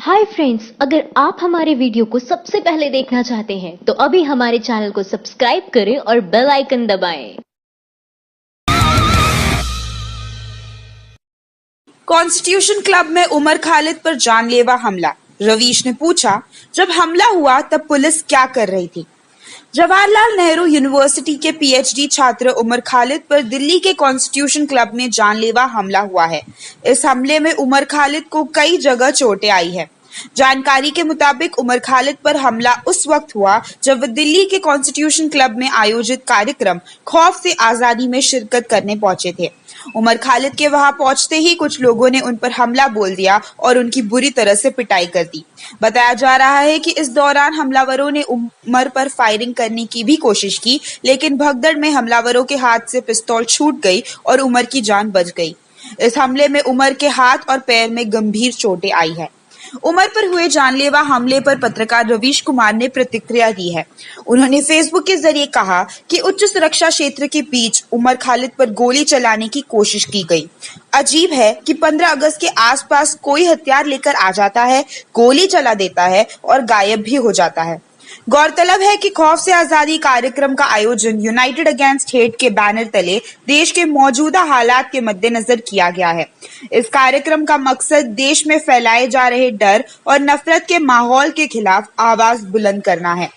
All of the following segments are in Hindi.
हाय फ्रेंड्स, अगर आप हमारे वीडियो को सबसे पहले देखना चाहते हैं तो अभी हमारे चैनल को सब्सक्राइब करें और बेल आइकन दबाएं। कॉन्स्टिट्यूशन क्लब में उमर खालिद पर जानलेवा हमला। रवीश ने पूछा, जब हमला हुआ तब पुलिस क्या कर रही थी? जवाहरलाल नेहरू यूनिवर्सिटी के पीएचडी छात्र उमर खालिद पर दिल्ली के कॉन्स्टिट्यूशन क्लब में जानलेवा हमला हुआ है। इस हमले में उमर खालिद को कई जगह चोटें आई है। जानकारी के मुताबिक उमर खालिद पर हमला उस वक्त हुआ जब वह दिल्ली के कॉन्स्टिट्यूशन क्लब में आयोजित कार्यक्रम खौफ से आजादी में शिरकत करने पहुंचे थे। उमर खालिद के वहां पहुंचते ही कुछ लोगों ने उन पर हमला बोल दिया और उनकी बुरी तरह से पिटाई कर दी। बताया जा रहा है कि इस दौरान हमलावरों ने उमर पर फायरिंग करने की भी कोशिश की, लेकिन भगदड़ में हमलावरों के हाथ से पिस्तौल छूट गई और उमर की जान बच गई। इस हमले में उमर के हाथ और पैर में गंभीर चोटें आई है। उमर पर हुए जानलेवा हमले पर पत्रकार रवीश कुमार ने प्रतिक्रिया दी है। उन्होंने फेसबुक के जरिए कहा कि उच्च सुरक्षा क्षेत्र के बीच उमर खालिद पर गोली चलाने की कोशिश की गई। अजीब है कि 15 अगस्त के आसपास कोई हथियार लेकर आ जाता है, गोली चला देता है और गायब भी हो जाता है। गौरतलब है कि खौफ से आजादी कार्यक्रम का आयोजन यूनाइटेड अगेंस्ट हेट के बैनर तले देश के मौजूदा हालात के मद्देनजर किया गया है। इस कार्यक्रम का मकसद देश में फैलाए जा रहे डर और नफरत के माहौल के खिलाफ आवाज बुलंद करना है।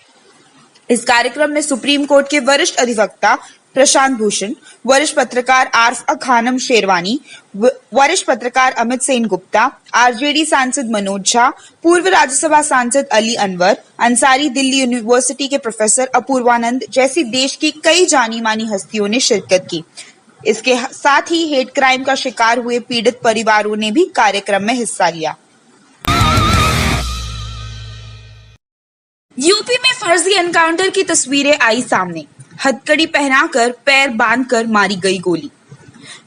इस कार्यक्रम में सुप्रीम कोर्ट के वरिष्ठ अधिवक्ता प्रशांत भूषण, वरिष्ठ पत्रकार आरफा खानम शेरवानी, वरिष्ठ पत्रकार अमित सेन गुप्ता, आरजेडी सांसद मनोज झा, पूर्व राज्यसभा सांसद अली अनवर अंसारी, दिल्ली यूनिवर्सिटी के प्रोफेसर अपूर्वानंद जैसी देश की कई जानी मानी हस्तियों ने शिरकत की। इसके साथ ही हेट क्राइम का शिकार हुए पीड़ित परिवारों ने भी कार्यक्रम में हिस्सा लिया। यूपी में फर्जी एनकाउंटर की तस्वीरें आई सामने। हथकड़ी पहनाकर पैर बांधकर मारी गई गोली।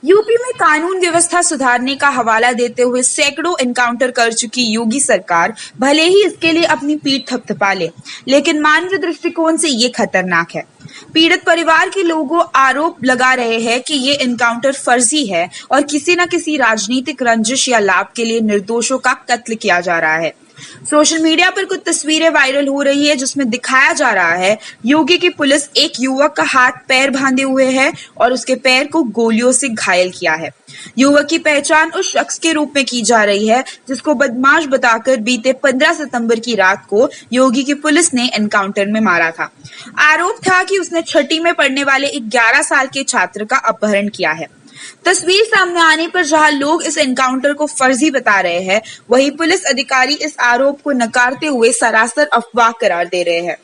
यूपी में कानून व्यवस्था सुधारने का हवाला देते हुए सैकड़ों एनकाउंटर कर चुकी योगी सरकार भले ही इसके लिए अपनी पीठ थपथपा ले, लेकिन मानवीय दृष्टिकोण से ये खतरनाक है। पीड़ित परिवार के लोगों आरोप लगा रहे हैं कि ये एनकाउंटर फर्जी है और किसी न किसी राजनीतिक रंजिश या लाभ के लिए निर्दोषों का कत्ल किया जा रहा है। सोशल मीडिया पर कुछ तस्वीरें वायरल हो रही है जिसमें दिखाया जा रहा है योगी की पुलिस एक युवक का हाथ पैर बांधे हुए है और उसके पैर को गोलियों से घायल किया है। युवक की पहचान उस शख्स के रूप में की जा रही है जिसको बदमाश बताकर बीते 15 सितंबर की रात को योगी की पुलिस ने एनकाउंटर में मारा था। आरोप था कि उसने छठी में पढ़ने वाले एक 11 साल के छात्र का अपहरण किया है। तस्वीर सामने आने पर जहां लोग इस एनकाउंटर को फर्जी बता रहे हैं, वहीं पुलिस अधिकारी इस आरोप को नकारते हुए सरासर अफवाह करार दे रहे हैं।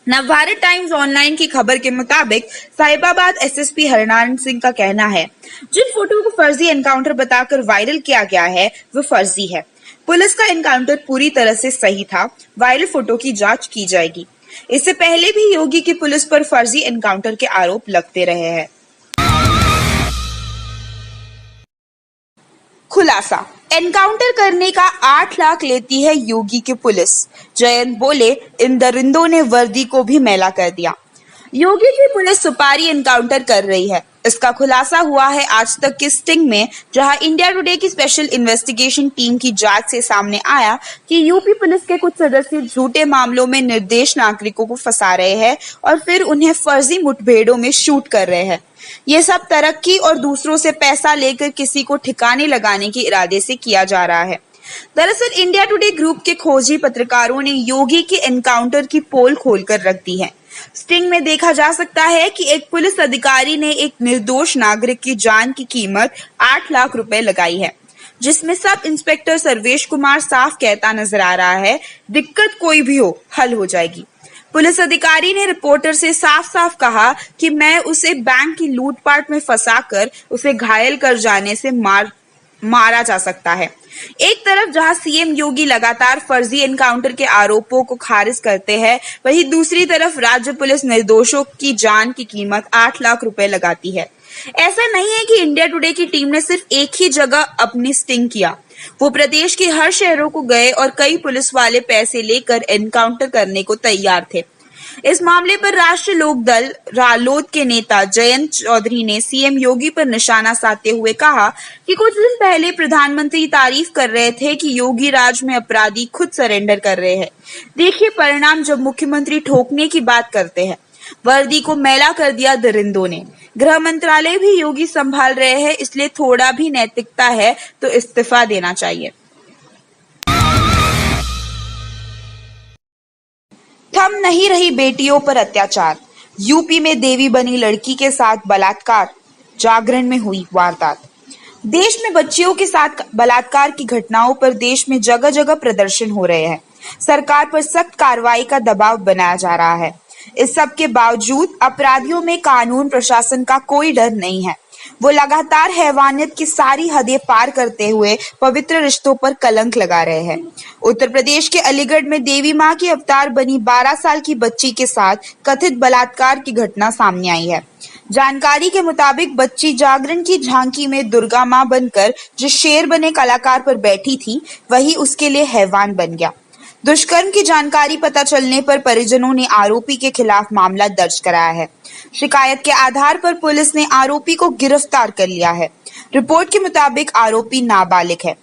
नवभारत टाइम्स ऑनलाइन की खबर के मुताबिक साहिबाबाद एसएसपी हरनारायण सिंह का कहना है, जिन फोटो को फर्जी एनकाउंटर बताकर वायरल किया गया है वो फर्जी है। पुलिस का एनकाउंटर पूरी तरह से सही था। वायरल फोटो की जांच की जाएगी। इससे पहले भी योगी की पुलिस पर फर्जी एनकाउंटर के आरोप लगते रहे हैं। खुलासा, एनकाउंटर करने का 8 लाख लेती है योगी की पुलिस। जयंत बोले, इन दरिंदों ने वर्दी को भी मैला कर दिया। योगी की पुलिस सुपारी एनकाउंटर कर रही है। इसका खुलासा हुआ है आज तक की स्टिंग में, जहां इंडिया टुडे की स्पेशल इन्वेस्टिगेशन टीम की जांच से सामने आया कि यूपी पुलिस के कुछ सदस्य झूठे मामलों में निर्दोष नागरिकों को फंसा रहे हैं और फिर उन्हें फर्जी मुठभेड़ों में शूट कर रहे हैं। ये सब तरक्की और दूसरों से पैसा लेकर किसी को ठिकाने लगाने के इरादे से किया जा रहा है। दरअसल इंडिया टुडे ग्रुप के खोजी पत्रकारों ने योगी के एनकाउंटर की पोल खोलकर रख दी है। स्टिंग में देखा जा सकता है कि एक पुलिस अधिकारी ने एक निर्दोष नागरिक की जान की कीमत 8 लाख रुपए लगाई है, जिसमें सब इंस्पेक्टर सर्वेश कुमार साफ कहता नजर आ रहा है, दिक्कत कोई भी हो हल हो जाएगी। पुलिस अधिकारी ने रिपोर्टर से साफ साफ कहा कि मैं उसे बैंक की लूटपाट में फंसाकर उसे घायल कर जाने से मारा जा सकता है। एक तरफ जहां सीएम योगी लगातार फर्जी एनकाउंटर के आरोपों को खारिज करते हैं, वहीं दूसरी तरफ राज्य पुलिस निर्दोषों की जान की कीमत 8 लाख रुपए लगाती है। ऐसा नहीं है कि इंडिया टुडे की टीम ने सिर्फ एक ही जगह अपनी स्टिंग किया। वो प्रदेश के हर शहरों को गए और कई पुलिस वाले पैसे लेकर एनकाउंटर करने को तैयार थे। इस मामले पर राष्ट्रीय लोकदल रालोद के नेता जयंत चौधरी ने सीएम योगी पर निशाना साधते हुए कहा कि कुछ दिन पहले प्रधानमंत्री तारीफ कर रहे थे कि योगी राज में अपराधी खुद सरेंडर कर रहे हैं। देखिए परिणाम जब मुख्यमंत्री ठोकने की बात करते हैं। वर्दी को मैला कर दिया दरिंदों ने। गृह मंत्रालय भी योगी संभाल रहे हैं, इसलिए थोड़ा भी नैतिकता है तो इस्तीफा देना चाहिए। थम नहीं रही बेटियों पर अत्याचार। यूपी में देवी बनी लड़की के साथ बलात्कार। जागरण में हुई वारदात। देश में बच्चियों के साथ बलात्कार की घटनाओं पर देश में जगह जगह प्रदर्शन हो रहे हैं। सरकार पर सख्त कार्रवाई का दबाव बनाया जा रहा है। इस सब के बावजूद अपराधियों में कानून प्रशासन का कोई डर नहीं है। वो लगातार हैवानियत की सारी हदें पार करते हुए पवित्र रिश्तों पर कलंक लगा रहे हैं। उत्तर प्रदेश के अलीगढ़ में देवी मां की अवतार बनी 12 साल की बच्ची के साथ कथित बलात्कार की घटना सामने आई है। जानकारी के मुताबिक बच्ची जागरण की झांकी में दुर्गा मां बनकर जिस शेर बने कलाकार पर बैठी थी, वही उसके लिए हैवान बन गया। दुष्कर्म की जानकारी पता चलने पर परिजनों ने आरोपी के खिलाफ मामला दर्ज कराया है। शिकायत के आधार पर पुलिस ने आरोपी को गिरफ्तार कर लिया है। रिपोर्ट के मुताबिक आरोपी नाबालिग है।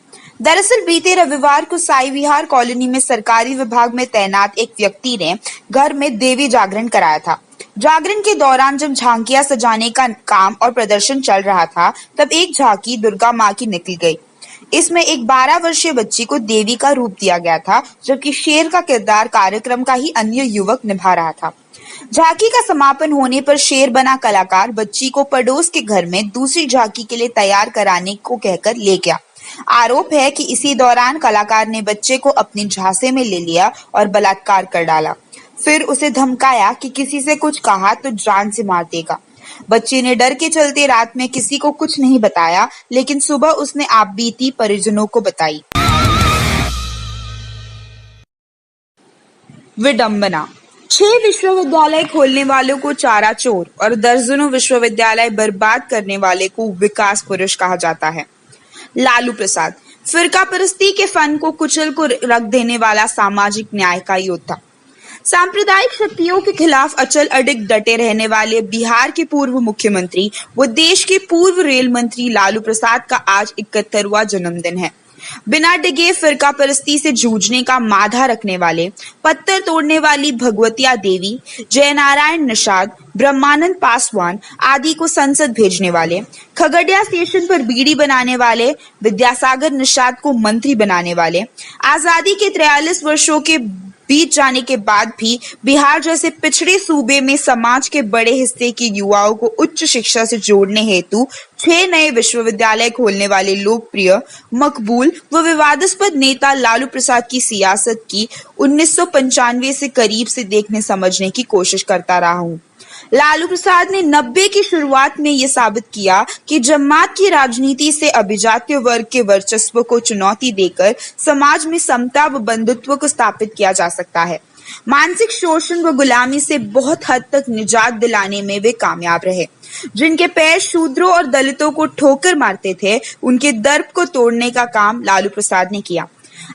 दरअसल बीते रविवार को साई विहार कॉलोनी में सरकारी विभाग में तैनात एक व्यक्ति ने घर में देवी जागरण कराया था। जागरण के दौरान जब झांकियां सजाने का काम और प्रदर्शन चल रहा था, तब एक झांकी दुर्गा मां की निकल गई। इसमें एक 12 वर्षीय बच्ची को देवी का रूप दिया गया था, जबकि शेर का किरदार कार्यक्रम का ही अन्य युवक निभा रहा था। झांकी का समापन होने पर शेर बना कलाकार बच्ची को पड़ोस के घर में दूसरी झांकी के लिए तैयार कराने को कहकर ले गया। आरोप है कि इसी दौरान कलाकार ने बच्चे को अपने झांसे में ले लिया और बलात्कार कर डाला। फिर उसे धमकाया कि किसी से कुछ कहा तो जान से मार देगा। बच्ची ने डर के चलते रात में किसी को कुछ नहीं बताया, लेकिन सुबह उसने आपबीती परिजनों को बताई। विडंबना। 6 विश्वविद्यालय खोलने वालों को चारा चोर और दर्जनों विश्वविद्यालय बर्बाद करने वाले को विकास पुरुष कहा जाता है। लालू प्रसाद फिरका परस्ती के फन को कुचल को रख देने वाला सामाजिक न्याय का योद्धा। सांप्रदायिक शक्तियों के खिलाफ अचल अडिग डटे रहने वाले बिहार के पूर्व मुख्यमंत्री व देश के पूर्व रेल मंत्री लालू प्रसाद का आज 71वां जन्मदिन है। बिना डिगे फिरका परस्ती से जूझने का माधा रखने वाले, पत्थर तोड़ने वाली भगवतिया देवी, जयनारायण निषाद, ब्रह्मानंद पासवान आदि को संसद भेजने वाले, खगड़िया स्टेशन पर बीड़ी बनाने वाले, विद्यासागर निषाद को मंत्री बनाने वाले, आजादी के 43 वर्षों के बीत जाने के बाद भी बिहार जैसे पिछड़े सूबे में समाज के बड़े हिस्से के युवाओं को उच्च शिक्षा से जोड़ने हेतु 6 नए विश्वविद्यालय खोलने वाले लोकप्रिय, मकबूल व विवादास्पद नेता लालू प्रसाद की सियासत की 1995 से करीब से देखने समझने की कोशिश करता रहा हूँ। लालू प्रसाद ने 90 की शुरुआत में ये साबित किया कि जमात की राजनीति से अभिजात्य वर्ग के वर्चस्व को चुनौती देकर समाज में समता व बंधुत्व को स्थापित किया जा सकता है। मानसिक शोषण व गुलामी से बहुत हद तक निजात दिलाने में वे कामयाब रहे। जिनके पैर शूद्रों और दलितों को ठोकर मारते थे, उनके दर्प को तोड़ने का काम लालू प्रसाद ने किया।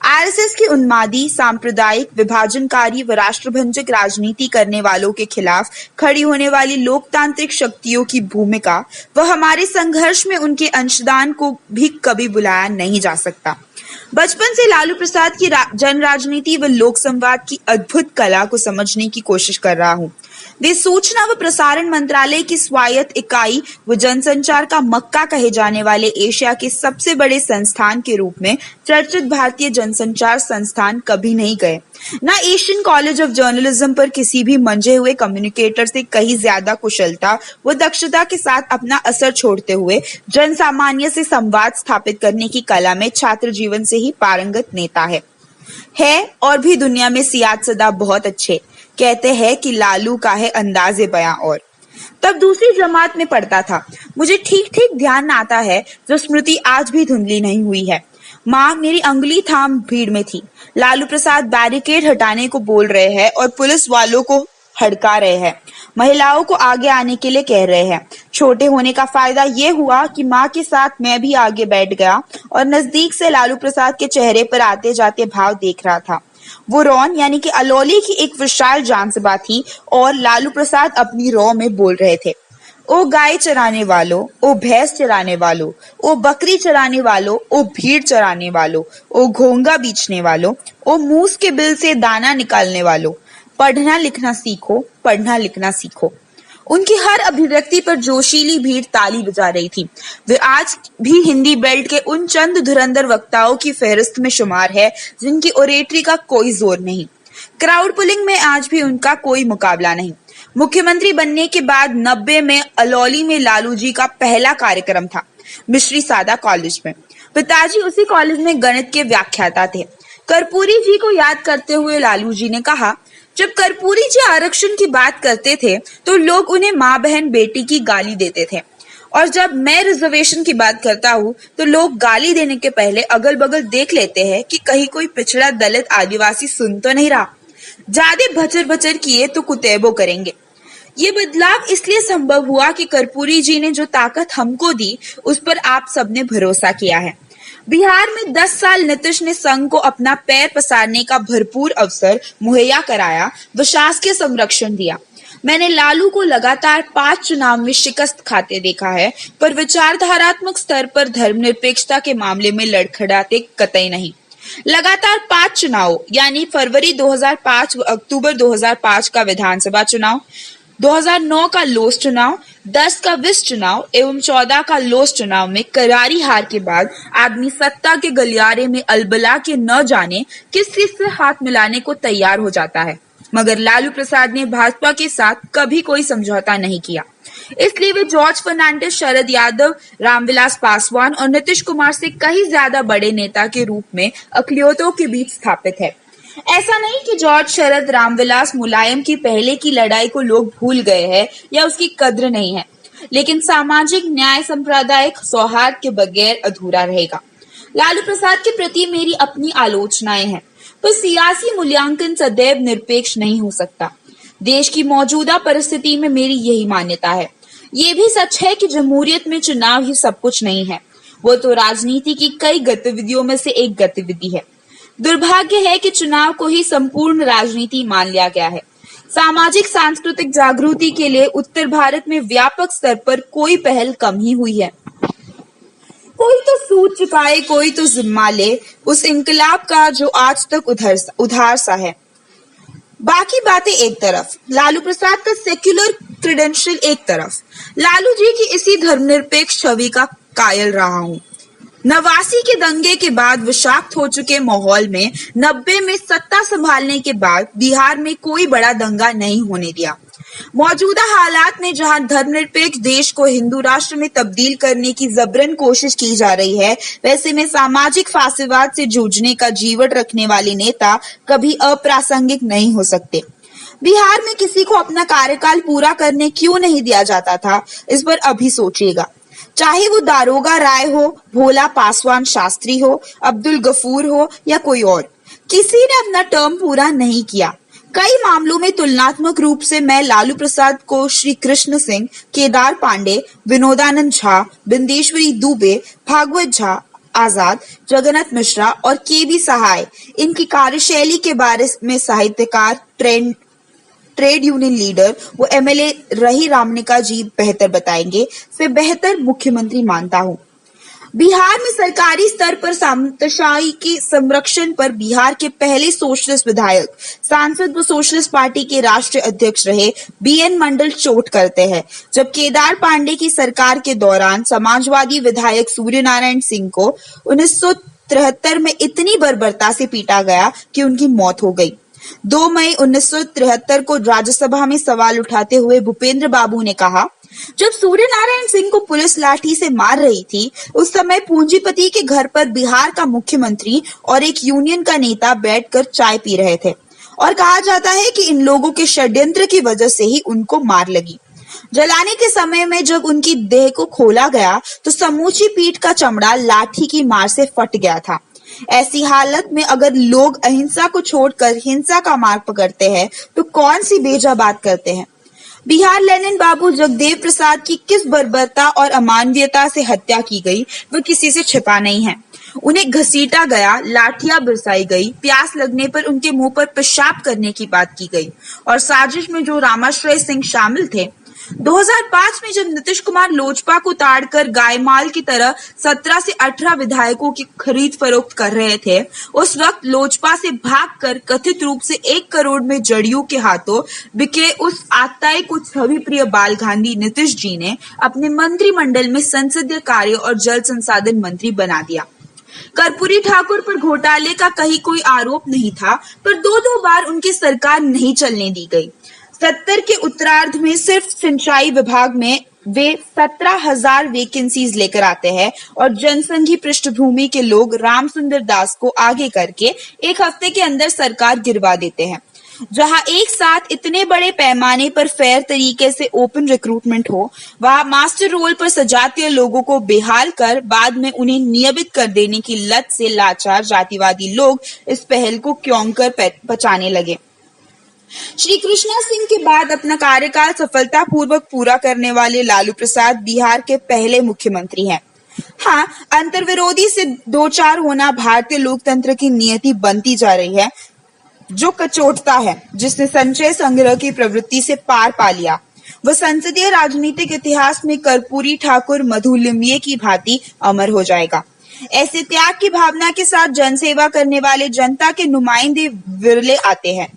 आरएसएस की उन्मादी, सांप्रदायिक, विभाजनकारी व राष्ट्रभंजक राजनीति करने वालों के खिलाफ खड़ी होने वाली लोकतांत्रिक शक्तियों की भूमिका व हमारे संघर्ष में उनके अंशदान को भी कभी भुलाया नहीं जा सकता। बचपन से लालू प्रसाद की जन राजनीति व लोक संवाद की अद्भुत कला को समझने की कोशिश कर रहा हूँ। वे सूचना व प्रसारण मंत्रालय की स्वायत्त इकाई व जनसंचार का मक्का कहे जाने वाले एशिया के सबसे बड़े संस्थान के रूप में चर्चित भारतीय जनसंचार संस्थान कभी नहीं गए। न एशियन कॉलेज ऑफ जर्नलिज्म पर किसी भी मंजे हुए कम्युनिकेटर से कहीं ज्यादा कुशलता व दक्षता के साथ अपना असर छोड़ते हुए जन सामान्य से संवाद स्थापित करने की कला में छात्र जीवन से ही पारंगत नेता है और भी दुनिया में सियासतदा बहुत अच्छे। कहते हैं कि लालू का है अंदाजे बयां। और तब दूसरी जमात में पढ़ता था। मुझे ठीक ठीक ध्यान आता है, जो स्मृति आज भी धुंधली नहीं हुई है। माँ मेरी अंगुली थाम भीड़ में थी। लालू प्रसाद बैरिकेड हटाने को बोल रहे हैं और पुलिस वालों को हड़का रहे हैं। महिलाओं को आगे आने के लिए कह रहे हैं। छोटे होने का फायदा ये हुआ कि माँ के साथ मैं भी आगे बैठ गया और नजदीक से लालू प्रसाद के चेहरे पर आते जाते भाव देख रहा था। वो रॉन यानी कि अलौली की एक विशाल जानसभा थी और लालू प्रसाद अपनी रॉ में बोल रहे थे, ओ गाय चराने वालों, ओ भैंस चराने वालों, ओ बकरी चराने वालों, ओ भीड़ चराने वालों, ओ घोंगा बेचने वालों, ओ मूस के बिल से दाना निकालने वालों, पढ़ना लिखना सीखो, पढ़ना लिखना सीखो। उनकी हर अभिव्यक्ति पर जोशीली भीड़ ताली बजा रही थी। वे आज भी हिंदी बेल्ट के उन चंद धुरंधर वक्ताओं की फहरिस्त में शुमार है जिनकी ओरेटरी का कोई जोर नहीं। क्राउड पुलिंग में आज भी उनका कोई मुकाबला नहीं। मुख्यमंत्री बनने के बाद 90 में अलौली में लालू जी का पहला कार्यक्रम था, मिश्री सादा कॉलेज में। पिताजी उसी कॉलेज में गणित के व्याख्याता थे। कर्पूरी जी को याद करते हुए लालू जी ने कहा, जब कर्पूरी जी आरक्षण की बात करते थे तो लोग उन्हें माँ बहन बेटी की गाली देते थे, और जब मैं रिजर्वेशन की बात करता हूँ तो लोग गाली देने के पहले अगल बगल देख लेते हैं कि कहीं कोई पिछड़ा दलित आदिवासी सुन तो नहीं रहा। ज्यादा भचर भचर किए तो कुतैबो करेंगे। ये बदलाव इसलिए संभव हुआ कि कर्पूरी जी ने जो ताकत हमको दी उस पर आप सबने भरोसा किया है। बिहार में 10 साल नीतीश ने संघ को अपना पैर पसारने का भरपूर अवसर मुहैया कराया व शासकीय संरक्षण दिया। मैंने लालू को लगातार 5 चुनाव में शिकस्त खाते देखा है, पर विचारधारात्मक स्तर पर धर्मनिरपेक्षता के मामले में लड़खड़ाते कतई नहीं। लगातार 5 चुनाव यानी फरवरी 2005 व अक्टूबर 2005 का विधानसभा चुनाव, 2009 का लोस चुनाव, 10 का विस चुनाव एवं 14 का लोस चुनाव में करारी हार के बाद आदमी सत्ता के गलियारे में अलबला के न जाने किस चीज से हाथ मिलाने को तैयार हो जाता है, मगर लालू प्रसाद ने भाजपा के साथ कभी कोई समझौता नहीं किया। इसलिए वे जॉर्ज फर्नांडिस, शरद यादव, रामविलास पासवान और नीतीश कुमार से कहीं ज्यादा बड़े नेता के रूप में अखिलियतों के बीच स्थापित है। ऐसा नहीं कि जॉर्ज, शरद, रामविलास, मुलायम की पहले की लड़ाई को लोग भूल गए हैं या उसकी कद्र नहीं है, लेकिन सामाजिक न्याय सांप्रदायिक सौहार्द के बगैर अधूरा रहेगा। लालू प्रसाद के प्रति मेरी अपनी आलोचनाएं हैं, पर सियासी मूल्यांकन सदैव निरपेक्ष नहीं हो सकता। देश की मौजूदा परिस्थिति में मेरी यही मान्यता है। ये भी सच है कि जमहूरियत में चुनाव ही सब कुछ नहीं है, वो तो राजनीति की कई गतिविधियों में से एक गतिविधि है। दुर्भाग्य है कि चुनाव को ही संपूर्ण राजनीति मान लिया गया है। सामाजिक सांस्कृतिक जागृति के लिए उत्तर भारत में व्यापक स्तर पर कोई पहल कम ही हुई है। कोई तो सूद चुकाए, कोई तो जिम्मा ले उस इंकलाब का जो आज तक उधार सा है। बाकी बातें एक तरफ, लालू प्रसाद का सेक्युलर क्रेडेंशियल एक तरफ, लालू जी की इसी धर्मनिरपेक्ष छवि का कायल रहा हूँ। 89 के दंगे के बाद विषाक्त हो चुके माहौल में 90 में सत्ता संभालने के बाद बिहार में कोई बड़ा दंगा नहीं होने दिया। मौजूदा हालात में जहां धर्मनिरपेक्ष देश को हिंदू राष्ट्र में तब्दील करने की जबरन कोशिश की जा रही है, वैसे में सामाजिक फासिवाद से जूझने का जीवन रखने वाले नेता कभी अप्रासंगिक नहीं हो सकते। बिहार में किसी को अपना कार्यकाल पूरा करने क्यों नहीं दिया जाता था, इस पर अभी सोचिएगा। चाहे वो दारोगा राय हो, भोला पासवान शास्त्री हो, अब्दुल गफूर हो या कोई और, किसी ने अपना टर्म पूरा नहीं किया। कई मामलों में तुलनात्मक रूप से मैं लालू प्रसाद को श्री कृष्ण सिंह, केदार पांडे, विनोदानंद झा, बिंदेश्वरी दुबे, भागवत झा आजाद, जगन्नाथ मिश्रा और के.बी. सहाय, इनकी कार्यशैली के बारे में साहित्यकार, ट्रेड यूनियन लीडर वो एमएलए रही रामनिका जी बेहतर बताएंगे, से बेहतर मुख्यमंत्री मानता हूँ। बिहार में सरकारी स्तर पर सामंतशाही के संरक्षण पर बिहार के पहले सोशलिस्ट विधायक, सांसद व सोशलिस्ट पार्टी के राष्ट्रीय अध्यक्ष रहे बीएन मंडल चोट करते हैं, जब केदार पांडे की सरकार के दौरान समाजवादी विधायक सूर्यनारायण सिंह को 1973 में इतनी बर्बरता से पीटा गया कि उनकी मौत हो गई। 2 मई 1973 को राज्यसभा में सवाल उठाते हुए भूपेंद्र बाबू ने कहा, जब सूर्यनारायण सिंह को पुलिस लाठी से मार रही थी, उस समय पूंजीपति के घर पर बिहार का मुख्यमंत्री और एक यूनियन का नेता बैठकर चाय पी रहे थे और कहा जाता है कि इन लोगों के षड्यंत्र की वजह से ही उनको मार लगी। जलाने के समय में जब उनकी देह को खोला गया तो समूची पीठ का चमड़ा लाठी की मार से फट गया था। ऐसी हालत में अगर लोग अहिंसा को छोड़कर हिंसा का मार्ग पकड़ते हैं तो कौन सी बेजा बात करते हैं। बिहार लेनिन बाबू जगदेव प्रसाद की किस बर्बरता और अमानवीयता से हत्या की गई वह किसी से छिपा नहीं है। उन्हें घसीटा गया, लाठियां बरसाई गई, प्यास लगने पर उनके मुंह पर पेशाब करने की बात की गई और साजिश में जो रामाश्रय सिंह शामिल थे। 2005 में जब नीतीश कुमार लोजपा को ताड़कर गायमाल की तरह 17 से 18 विधायकों की खरीद फरोख्त कर रहे थे, उस वक्त लोजपा से भागकर कथित रूप से 1 करोड़ में जदयू के हाथों बिके उस आताई को छवि प्रिय बाल गांधी नीतीश जी ने अपने मंत्रिमंडल में संसदीय कार्य और जल संसाधन मंत्री बना दिया। कर्पूरी ठाकुर पर घोटाले का कहीं कोई आरोप नहीं था, पर दो बार उनकी सरकार नहीं चलने दी गई। 70 के उत्तरार्ध में सिर्फ सिंचाई विभाग में वे 17,000 वैकेंसीज लेकर आते हैं और जनसंघी पृष्ठभूमि के लोग रामसुंदर दास को आगे करके 1 हफ्ते के अंदर सरकार गिरवा देते हैं। जहां एक साथ इतने बड़े पैमाने पर फेयर तरीके से ओपन रिक्रूटमेंट हो, वहां मास्टर रोल पर सजातीय लोगों को बेहाल कर बाद में उन्हें नियमित कर देने की लत से लाचार जातिवादी लोग इस पहल को क्यों कर पचाने लगे। श्री कृष्णा सिंह के बाद अपना कार्यकाल सफलतापूर्वक पूरा करने वाले लालू प्रसाद बिहार के पहले मुख्यमंत्री हैं। हाँ, अंतर्विरोधी से दो चार होना भारतीय लोकतंत्र की नियति बनती जा रही है, जो कचोटता है, जिसने संचय संग्रह की प्रवृत्ति से पार पा लिया। वह संसदीय राजनीतिक इतिहास में कर्पूरी ठाकुर मधुलिम्ये की भांति अमर हो जाएगा। ऐसे त्याग की भावना के साथ जनसेवा करने वाले जनता के नुमाइंदे विरले आते हैं,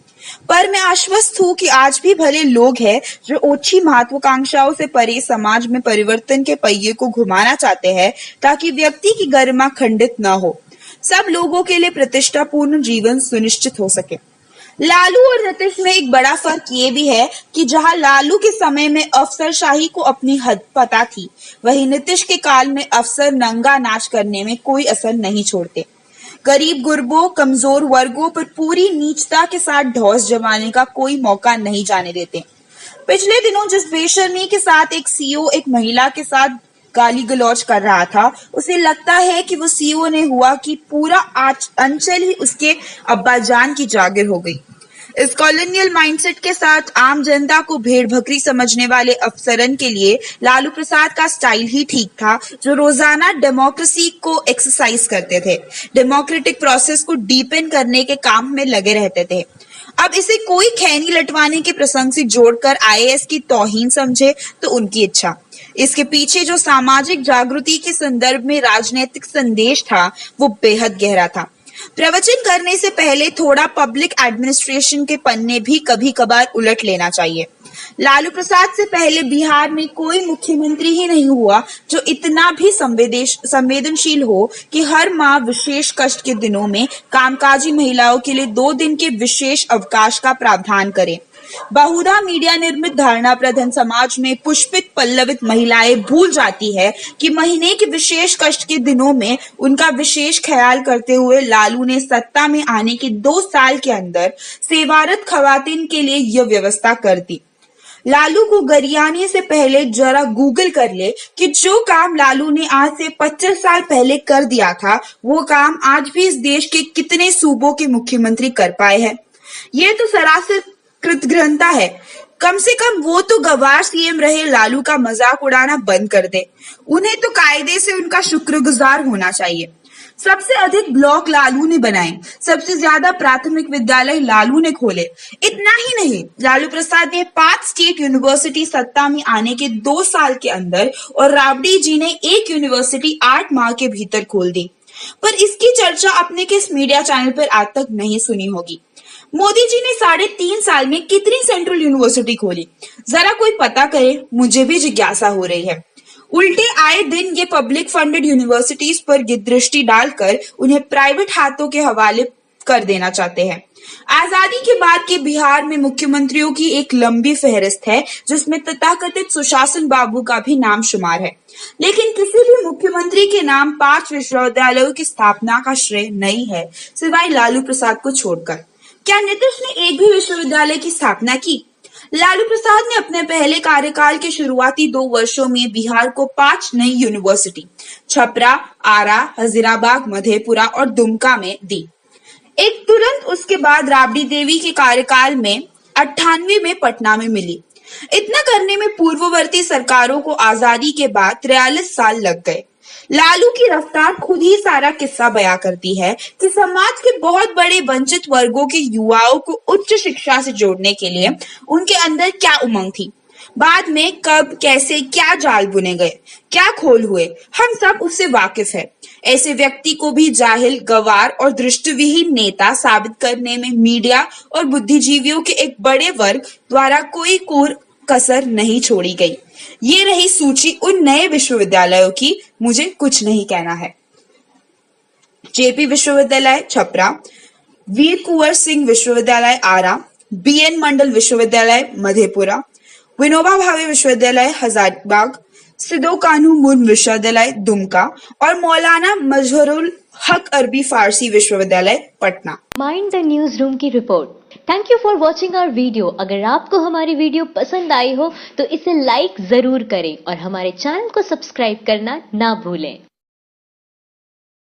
पर मैं आश्वस्त हूँ कि आज भी भले लोग हैं जो ओछी महत्वाकांक्षाओं से परे समाज में परिवर्तन के पहिए को घुमाना चाहते हैं, ताकि व्यक्ति की गरिमा खंडित न हो, सब लोगों के लिए प्रतिष्ठापूर्ण जीवन सुनिश्चित हो सके। लालू और नीतीश में एक बड़ा फर्क ये भी है कि जहां लालू के समय में अफसरशाही को अपनी हद पता थी, वहीं नीतीश के काल में अफसर नंगा नाच करने में कोई असर नहीं छोड़ते। गरीब गुरबों, कमजोर वर्गों पर पूरी नीचता के साथ ढौस जमाने का कोई मौका नहीं जाने देते। पिछले दिनों जिस बेशर्मी के साथ एक सीईओ एक महिला के साथ गाली गलौज कर रहा था, उसे लगता है कि वो सीईओ ने हुआ कि पूरा अंचल ही उसके अब्बाजान की जागिर हो गई। इस कॉलोनियल माइंडसेट के साथ आम जनता को भेड़ बकरी समझने वाले अफसरन के लिए लालू प्रसाद का स्टाइल ही ठीक था, जो रोजाना डेमोक्रेसी को एक्सरसाइज करते थे, डेमोक्रेटिक प्रोसेस को डीपेन करने के काम में लगे रहते थे। अब इसे कोई खैनी लटवाने के प्रसंग से जोड़कर आईएएस की तौहीन समझे तो उनकी इच्छा। इसके पीछे जो सामाजिक जागृति के संदर्भ में राजनीतिक संदेश था, वो बेहद गहरा था। प्रवचन करने से पहले थोड़ा पब्लिक एडमिनिस्ट्रेशन के पन्ने भी कभी कभार उलट लेना चाहिए। लालू प्रसाद से पहले बिहार में कोई मुख्यमंत्री ही नहीं हुआ जो इतना भी संवेदनशील हो कि हर माह विशेष कष्ट के दिनों में कामकाजी महिलाओं के लिए 2 दिन के विशेष अवकाश का प्रावधान करे। बहुधा मीडिया निर्मित धारणा प्रधान समाज में पुष्पित पल्लवित महिलाएं भूल जाती है कि महीने के विशेष कष्ट के दिनों में उनका विशेष ख्याल करते हुए लालू ने सत्ता में आने के 2 साल के अंदर सेवारत खवातीन के लिए यह व्यवस्था कर दी। लालू को गरियाने से पहले जरा गूगल कर ले कि जो काम लालू ने आज से 25 साल पहले कर दिया था, वो काम आज भी इस देश के कितने सूबों के मुख्यमंत्री कर पाए हैं। ये तो सरासर कृतघ्नता है। कम से कम वो तो गवार सीएम रहे लालू का मजाक उड़ाना बंद कर दे। उन्हें तो कायदे से उनका शुक्रगुजार होना चाहिए। सबसे अधिक ब्लॉक लालू ने बनाए, सबसे ज्यादा प्राथमिक विद्यालय लालू ने खोले। इतना ही नहीं, लालू प्रसाद ने 5 स्टेट यूनिवर्सिटी सत्ता में आने के 2 साल के अंदर और राबड़ी जी ने 1 यूनिवर्सिटी 8 माह के भीतर खोल दी। पर इसकी चर्चा अपने किस मीडिया चैनल पर आज तक नहीं सुनी होगी। मोदी जी ने 3.5 साल में कितनी सेंट्रल यूनिवर्सिटी खोली, जरा कोई पता करे, मुझे भी जिज्ञासा हो रही है। उल्टे आए दिन ये पब्लिक फंडेड यूनिवर्सिटीज पर दृष्टि डालकर उन्हें प्राइवेट हाथों के हवाले कर देना चाहते हैं। आजादी के बाद के बिहार में मुख्यमंत्रियों की एक लंबी फहरिस्त है, जिसमें तथाकथित सुशासन बाबू का भी नाम शुमार है, लेकिन किसी भी मुख्यमंत्री के नाम 5 विश्वविद्यालयों की स्थापना का श्रेय नहीं है, सिवाय लालू प्रसाद को छोड़कर। क्या नीतीश ने एक भी विश्वविद्यालय की स्थापना की? लालू प्रसाद ने अपने पहले कार्यकाल के शुरुआती 2 वर्षों में बिहार को 5 नई यूनिवर्सिटी छपरा, आरा, हजीराबाद, मधेपुरा और दुमका में दी। एक तुरंत उसके बाद राबड़ी देवी के कार्यकाल में 98 में पटना में मिली। इतना करने में पूर्ववर्ती सरकारों को आजादी के बाद 43 साल लग गए। लालू की रफ्तार खुद ही सारा किस्सा बयां करती है कि समाज के बहुत बड़े वंचित वर्गों के युवाओं को उच्च शिक्षा से जोड़ने के लिए उनके अंदर क्या उमंग थी। बाद में कब, कैसे, क्या जाल बुने गए, क्या खोल हुए, हम सब उससे वाकिफ है। ऐसे व्यक्ति को भी जाहिल, गवार और दृष्टिविहीन नेता साबित करने में मीडिया और बुद्धिजीवियों के एक बड़े वर्ग द्वारा कोई कसर नहीं छोड़ी गई। ये रही सूची उन नए विश्वविद्यालयों की, मुझे कुछ नहीं कहना है। जेपी विश्वविद्यालय छपरा, वीर कुंवर सिंह विश्वविद्यालय आरा, बीएन मंडल विश्वविद्यालय मधेपुरा, विनोबा भावे विश्वविद्यालय हजारीबाग, सिदो कान्हू मुन विश्वविद्यालय दुमका और मौलाना मजहरुल हक अरबी फारसी विश्वविद्यालय Patna. Mind the news room की रिपोर्ट। Thank you for watching our video. अगर आपको हमारी वीडियो पसंद आई हो तो इसे लाइक जरूर करें और हमारे चैनल को सब्सक्राइब करना ना भूलें।